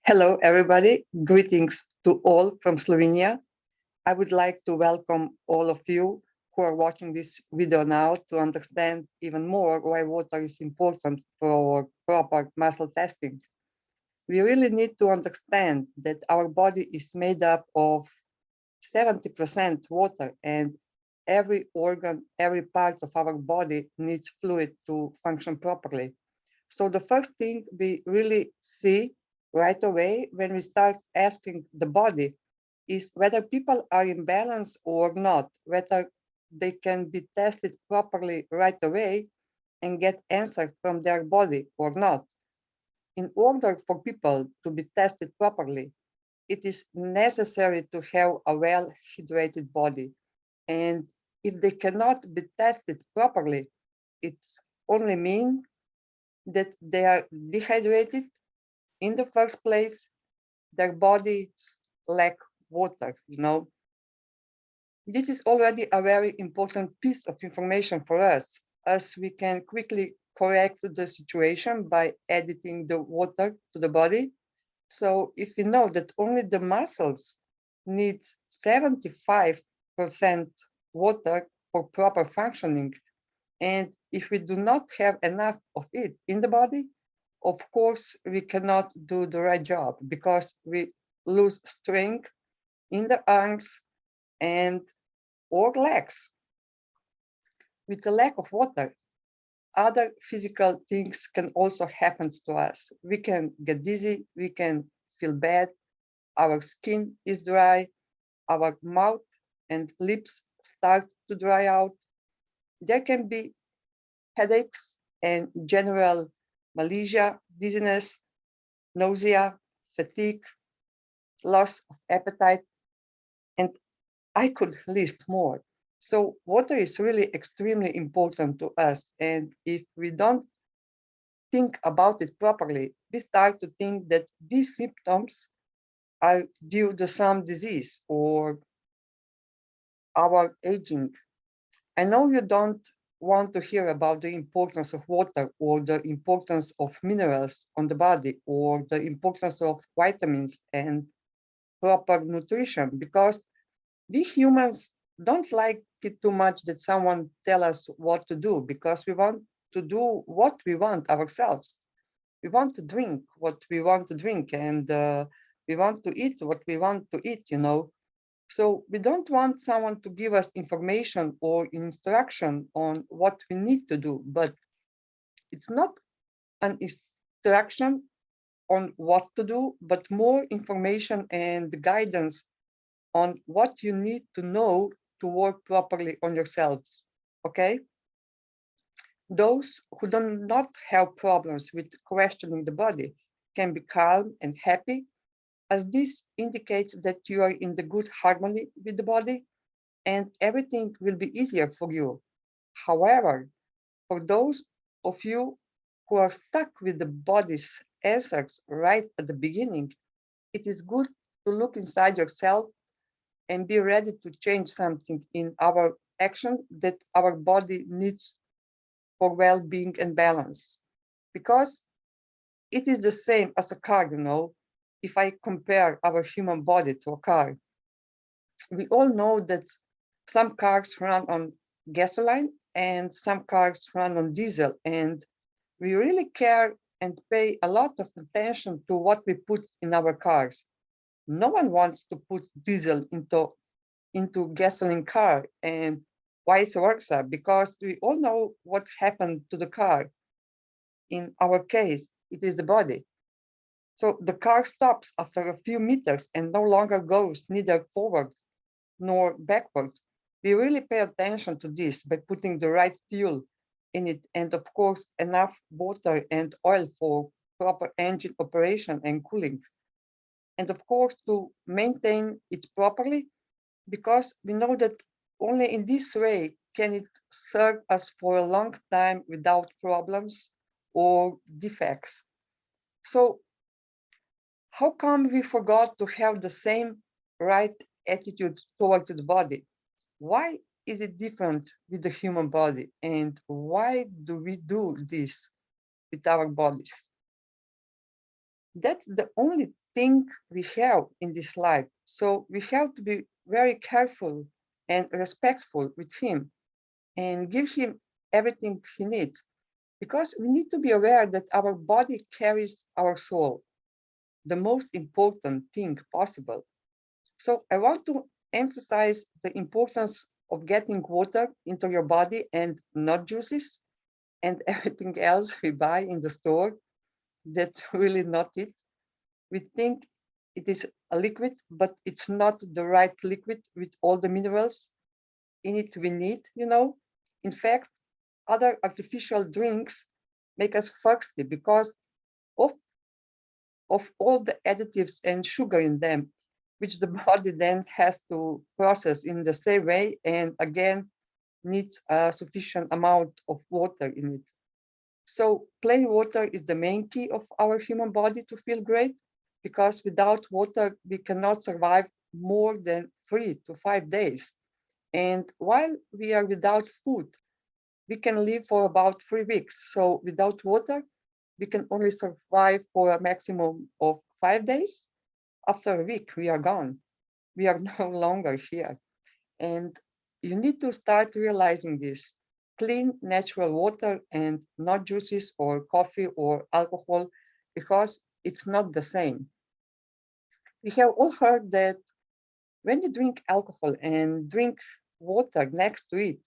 Hello, everybody. Greetings to all from Slovenia. I would like to welcome all of you who are watching this video now to understand even more why water is important for proper muscle testing. We really need to understand that our body is made up of 70% water, and every organ, every part of our body needs fluid to function properly. So the first thing we really see right away when we start asking the body is whether people are in balance or not, whether they can be tested properly right away and get answer from their body or not. In order for people to be tested properly, it is necessary to have a well-hydrated body. And if they cannot be tested properly, it only means that they are dehydrated in the first place, their bodies lack water. This is already a very important piece of information for us, as we can quickly correct the situation by adding the water to the body. So if we know that only the muscles need 75% water for proper functioning, and if we do not have enough of it in the body, of course, we cannot do the right job because we lose strength in the arms and or legs. With the lack of water, other physical things can also happen to us. We can get dizzy, we can feel bad, our skin is dry, our mouth and lips start to dry out. There can be headaches and general malaise, dizziness, nausea, fatigue, loss of appetite, and I could list more. So water is really extremely important to us. And if we don't think about it properly, we start to think that these symptoms are due to some disease or our aging. I know you don't want to hear about the importance of water or the importance of minerals on the body or the importance of vitamins and proper nutrition, because we humans don't like it too much that someone tell us what to do, because we want to do what we want ourselves. We want to drink what we want to drink, and we want to eat what we want to eat. So we don't want someone to give us information or instruction on what we need to do, but it's not an instruction on what to do, but more information and guidance on what you need to know to work properly on yourselves. Okay? Those who do not have problems with questioning the body can be calm and happy, as this indicates that you are in the good harmony with the body and everything will be easier for you. However, for those of you who are stuck with the body's answers right at the beginning, it is good to look inside yourself and be ready to change something in our action that our body needs for well-being and balance. Because it is the same as a car. If I compare our human body to a car, we all know that some cars run on gasoline and some cars run on diesel, and we really care and pay a lot of attention to what we put in our cars. No one wants to put diesel into gasoline car and vice versa, because we all know what happened to the car. In our case, it is the body. So the car stops after a few meters and no longer goes neither forward nor backward. We really pay attention to this by putting the right fuel in it, and of course enough water and oil for proper engine operation and cooling. And of course to maintain it properly, because we know that only in this way can it serve us for a long time without problems or defects. So how come we forgot to have the same right attitude towards the body? Why is it different with the human body? And why do we do this with our bodies? That's the only thing we have in this life. So we have to be very careful and respectful with him and give him everything he needs, because we need to be aware that our body carries our soul, the most important thing possible. So I want to emphasize the importance of getting water into your body and not juices and everything else we buy in the store. That's really not it. We think it is a liquid, but it's not the right liquid with all the minerals in it we need. In fact, other artificial drinks make us thirsty because of, of all the additives and sugar in them, which the body then has to process in the same way and again needs a sufficient amount of water in it. So plain water is the main key of our human body to feel great, because without water, we cannot survive more than 3 to 5 days. And while we are without food, we can live for about 3 weeks. So without water, we can only survive for a maximum of 5 days. After a week, we are gone. We are no longer here. And you need to start realizing this. Clean, natural water and not juices or coffee or alcohol, because it's not the same. We have all heard that when you drink alcohol and drink water next to it,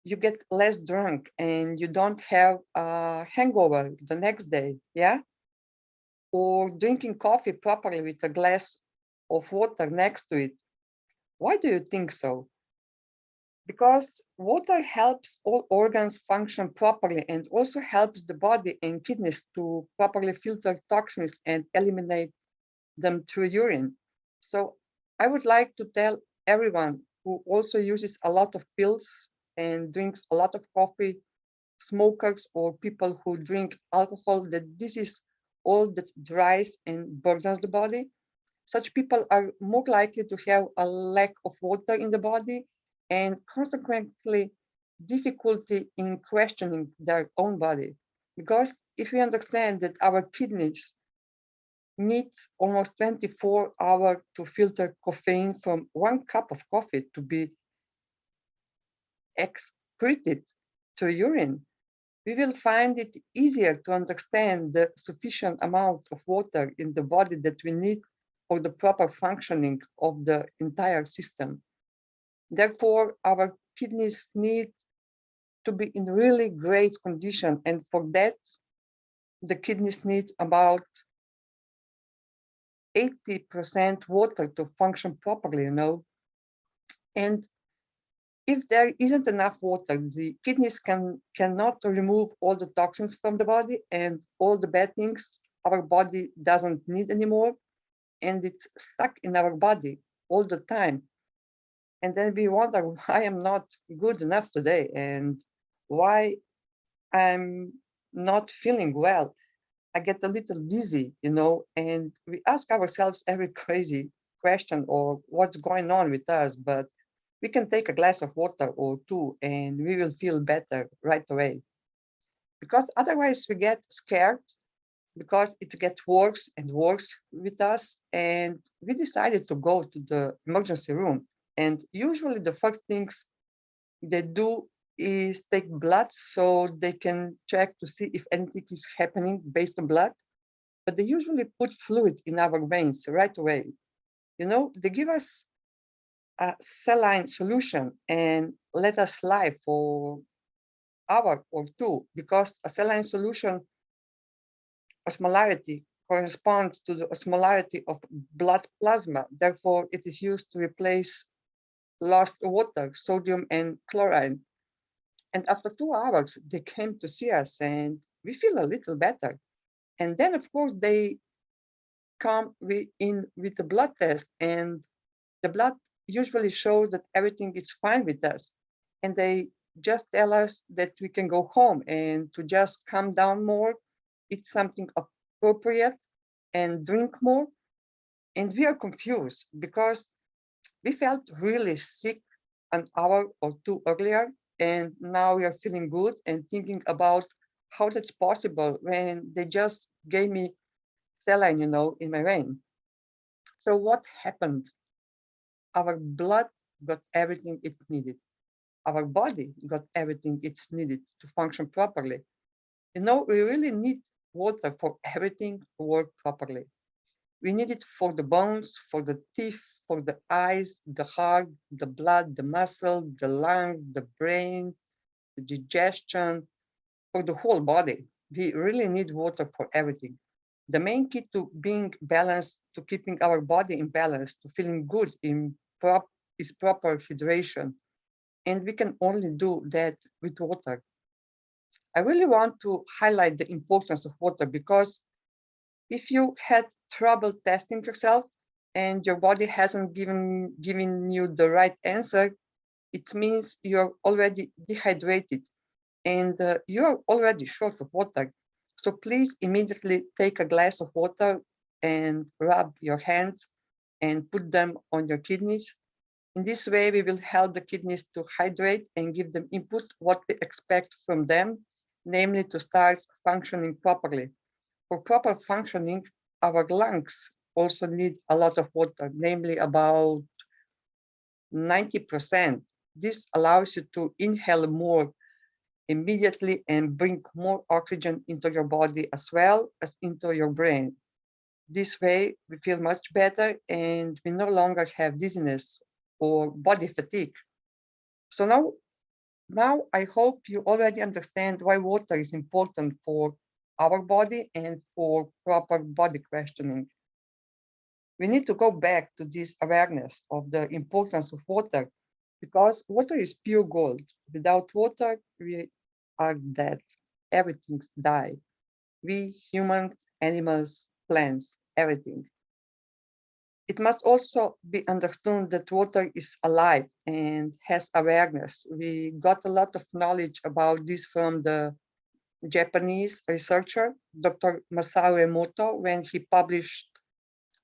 you get less drunk and you don't have a hangover the next day. Yeah. Or drinking coffee properly with a glass of water next to it. Why do you think so? Because water helps all organs function properly and also helps the body and kidneys to properly filter toxins and eliminate them through urine. So I would like to tell everyone who also uses a lot of pills and drinks a lot of coffee, smokers or people who drink alcohol, that this is all that dries and burdens the body. Such people are more likely to have a lack of water in the body and consequently difficulty in questioning their own body. Because if we understand that our kidneys needs almost 24 hours to filter caffeine from 1 cup of coffee to be excreted to urine, we will find it easier to understand the sufficient amount of water in the body that we need for the proper functioning of the entire system. Therefore, our kidneys need to be in really great condition. And for that, the kidneys need about 80% water to function properly. And if there isn't enough water, the kidneys cannot remove all the toxins from the body and all the bad things our body doesn't need anymore, and it's stuck in our body all the time. And then we wonder why I'm not good enough today and why I'm not feeling well. I get a little dizzy, and we ask ourselves every crazy question or what's going on with us, but we can take a glass of water or two and we will feel better right away. Because otherwise we get scared because it gets worse and worse with us. And we decided to go to the emergency room. And usually the first things they do is take blood so they can check to see if anything is happening based on blood. But they usually put fluid in our veins right away. They give us a saline solution and let us lie for hour or two, because a saline solution osmolarity corresponds to the osmolarity of blood plasma. Therefore, it is used to replace lost water, sodium and chloride. And after 2 hours, they came to see us and we feel a little better. And then, of course, they come in with a blood test, and the blood usually shows that everything is fine with us. And they just tell us that we can go home and to just calm down more, eat something appropriate, and drink more. And we are confused because we felt really sick an hour or two earlier, and now we are feeling good and thinking about how that's possible when they just gave me saline, in my vein. So what happened? Our blood got everything it needed. Our body got everything it needed to function properly. We really need water for everything to work properly. We need it for the bones, for the teeth, for the eyes, the heart, the blood, the muscle, the lungs, the brain, the digestion, for the whole body. We really need water for everything. The main key to being balanced, to keeping our body in balance, to feeling good is proper hydration. And we can only do that with water. I really want to highlight the importance of water because if you had trouble testing yourself and your body hasn't given you the right answer, it means you're already dehydrated and you're already short of water. So please immediately take a glass of water and rub your hands and put them on your kidneys. In this way, we will help the kidneys to hydrate and give them input what we expect from them, namely to start functioning properly. For proper functioning, our lungs also need a lot of water, namely about 90%. This allows you to inhale more immediately and bring more oxygen into your body as well as into your brain. This way, we feel much better and we no longer have dizziness or body fatigue. So now I hope you already understand why water is important for our body and for proper body questioning. We need to go back to this awareness of the importance of water because water is pure gold. Without water, we are dead. Everything's died. We humans, animals, plants, everything. It must also be understood that water is alive and has awareness. We got a lot of knowledge about this from the Japanese researcher, Dr. Masao Emoto, when he published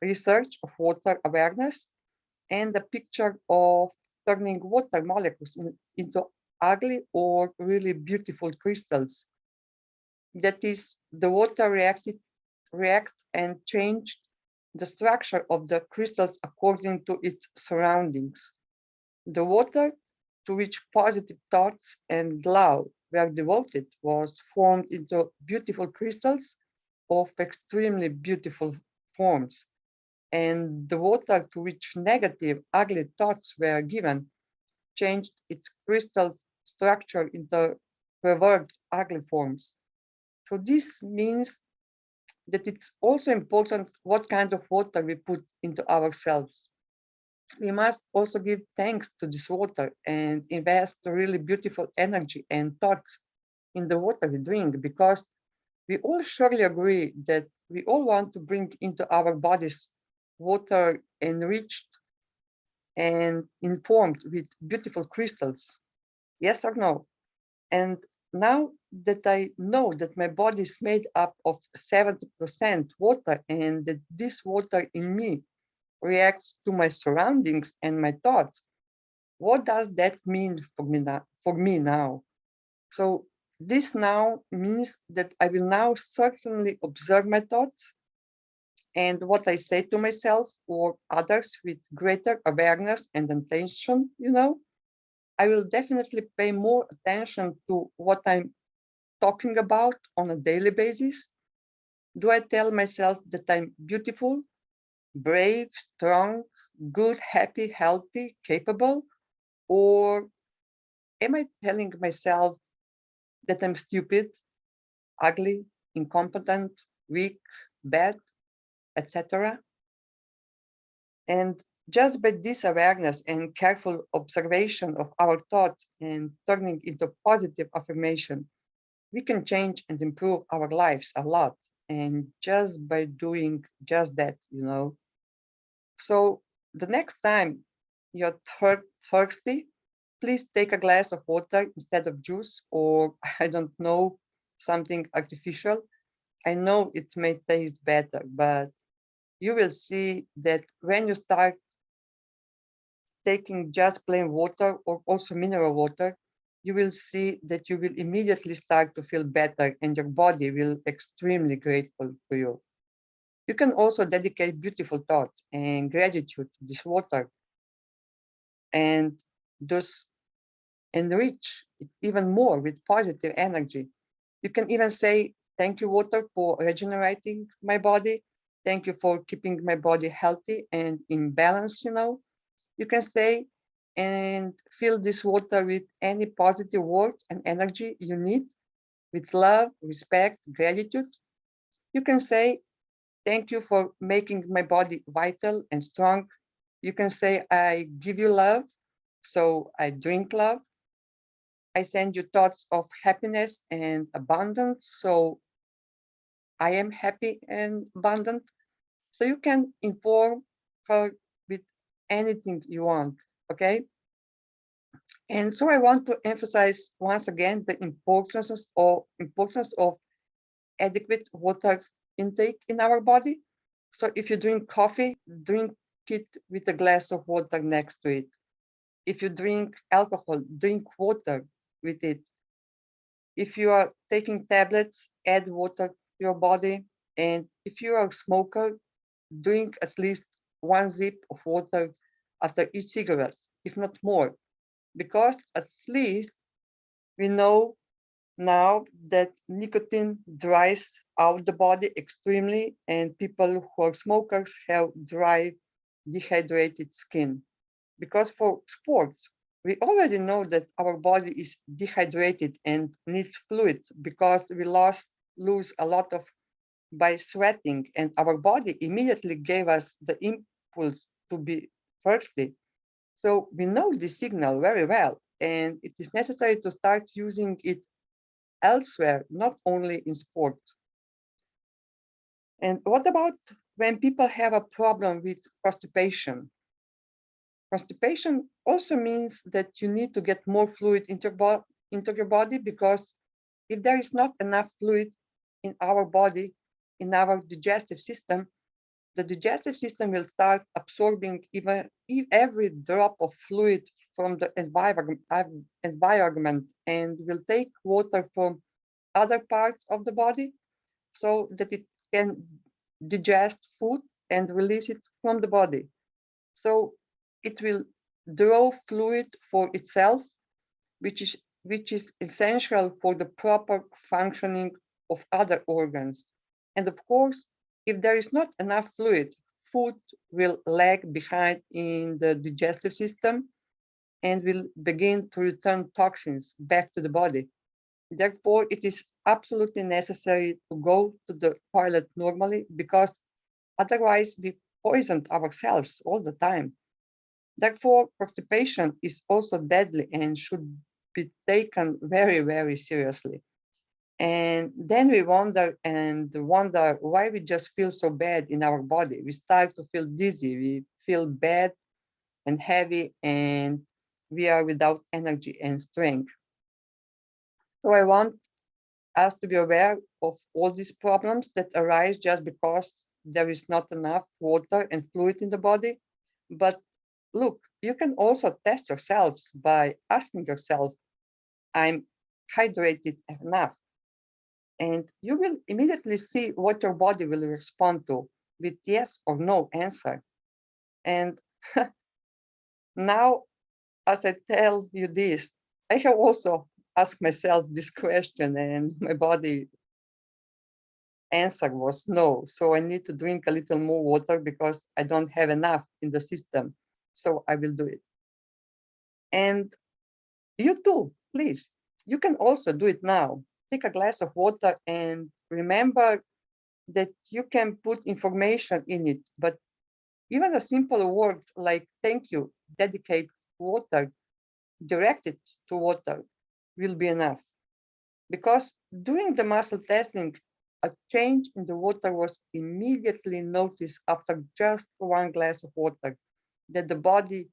research of water awareness and the picture of turning water molecules into ugly or really beautiful crystals. That is, the water react and changed the structure of the crystals according to its surroundings. The water to which positive thoughts and love were devoted was formed into beautiful crystals of extremely beautiful forms. And the water to which negative, ugly thoughts were given changed its crystal structure into perverted, ugly forms. So this means that it's also important what kind of water we put into ourselves. We must also give thanks to this water and invest really beautiful energy and thoughts in the water we drink because we all surely agree that we all want to bring into our bodies water enriched and informed with beautiful crystals. Yes or no? And now that I know that my body is made up of 70% water and that this water in me reacts to my surroundings and my thoughts, what does that mean for me now? So this now means that I will now certainly observe my thoughts and what I say to myself or others with greater awareness and attention. I will definitely pay more attention to what I'm talking about on a daily basis. Do I tell myself that I'm beautiful, brave, strong, good, happy, healthy, capable? Or am I telling myself that I'm stupid, ugly, incompetent, weak, bad, etc.? And just by this awareness and careful observation of our thoughts and turning into positive affirmation, we can change and improve our lives a lot. And just by doing just that. So the next time you're thirsty, please take a glass of water instead of juice or I don't know, something artificial. I know it may taste better, but you will see that when you start taking just plain water or also mineral water, you will see that you will immediately start to feel better and your body will extremely grateful to you. You can also dedicate beautiful thoughts and gratitude to this water and thus enrich it even more with positive energy. You can even say, thank you, water, for regenerating my body. Thank you for keeping my body healthy and in balance, you know. You can say and fill this water with any positive words and energy you need, with love, respect, gratitude. You can say, thank you for making my body vital and strong. You can say, I give you love, so I drink love. I send you thoughts of happiness and abundance, so I am happy and abundant. So you can inform her with anything you want, okay? And so I want to emphasize once again the importance of adequate water intake in our body. So if you drink coffee, drink it with a glass of water next to it. If you drink alcohol, drink water with it. If you are taking tablets, add water to your body. And if you are a smoker, drink at least one sip of water after each cigarette, if not more, because at least we know now that nicotine dries out the body extremely, and people who are smokers have dry, dehydrated skin. Because for sports, we already know that our body is dehydrated and needs fluids because we lose a lot of by sweating, and our body immediately gave us the impulse to be thirsty. So we know this signal very well, and it is necessary to start using it elsewhere, not only in sport. And what about when people have a problem with constipation? Constipation also means that you need to get more fluid into your body, because if there is not enough fluid in our body, in our digestive system, the digestive system will start absorbing even every drop of fluid from the environment and will take water from other parts of the body so that it can digest food and release it from the body. So it will draw fluid for itself, which is essential for the proper functioning of other organs. And of course, if there is not enough fluid, food will lag behind in the digestive system and will begin to return toxins back to the body. Therefore, it is absolutely necessary to go to the toilet normally, because otherwise we poison ourselves all the time. Therefore, constipation is also deadly and should be taken very, very seriously. And then we wonder why we just feel so bad in our body. We start to feel dizzy, we feel bad and heavy, and we are without energy and strength. So I want us to be aware of all these problems that arise just because there is not enough water and fluid in the body. But look, you can also test yourselves by asking yourself, I'm hydrated enough? And you will immediately see what your body will respond to with yes or no answer. And now, as I tell you this, I have also asked myself this question, and my body answer was no. So I need to drink a little more water because I don't have enough in the system. So I will do it. And you too, please. You can also do it now. Take a glass of water and remember that you can put information in it, but even a simple word like thank you, dedicate water, direct it to water will be enough. Because during the muscle testing, a change in the water was immediately noticed after just one glass of water, that the body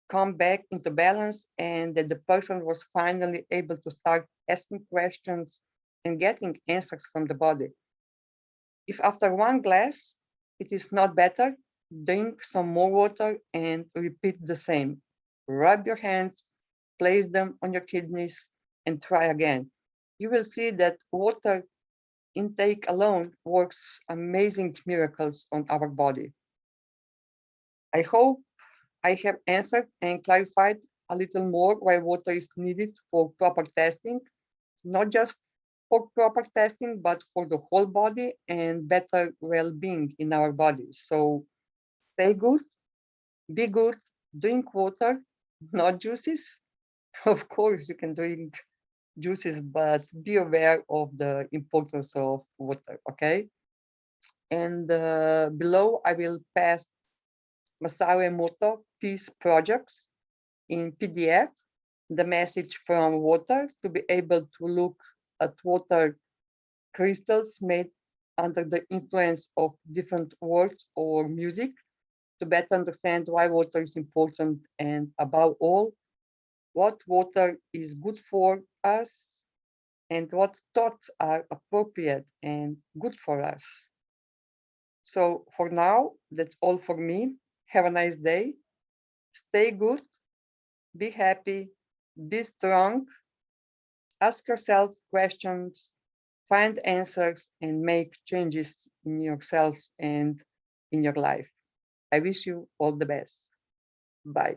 come back into balance and that the person was finally able to start asking questions and getting answers from the body. If after one glass it is not better, drink some more water and repeat the same. Rub your hands, place them on your kidneys, and try again. You will see that water intake alone works amazing miracles on our body. I hope I have answered and clarified a little more why water is needed for proper testing, not just for proper testing, but for the whole body and better well-being in our bodies. So stay good, be good, drink water, not juices. Of course, you can drink juices, but be aware of the importance of water, okay? And below, I will pass Masaru Emoto Peace Projects in PDF, the message from water to be able to look at water crystals made under the influence of different words or music to better understand why water is important and above all, what water is good for us and what thoughts are appropriate and good for us. So for now, that's all for me. Have a nice day. Stay good, be happy, be strong, ask yourself questions, find answers, and make changes in yourself and in your life. I wish you all the best. Bye.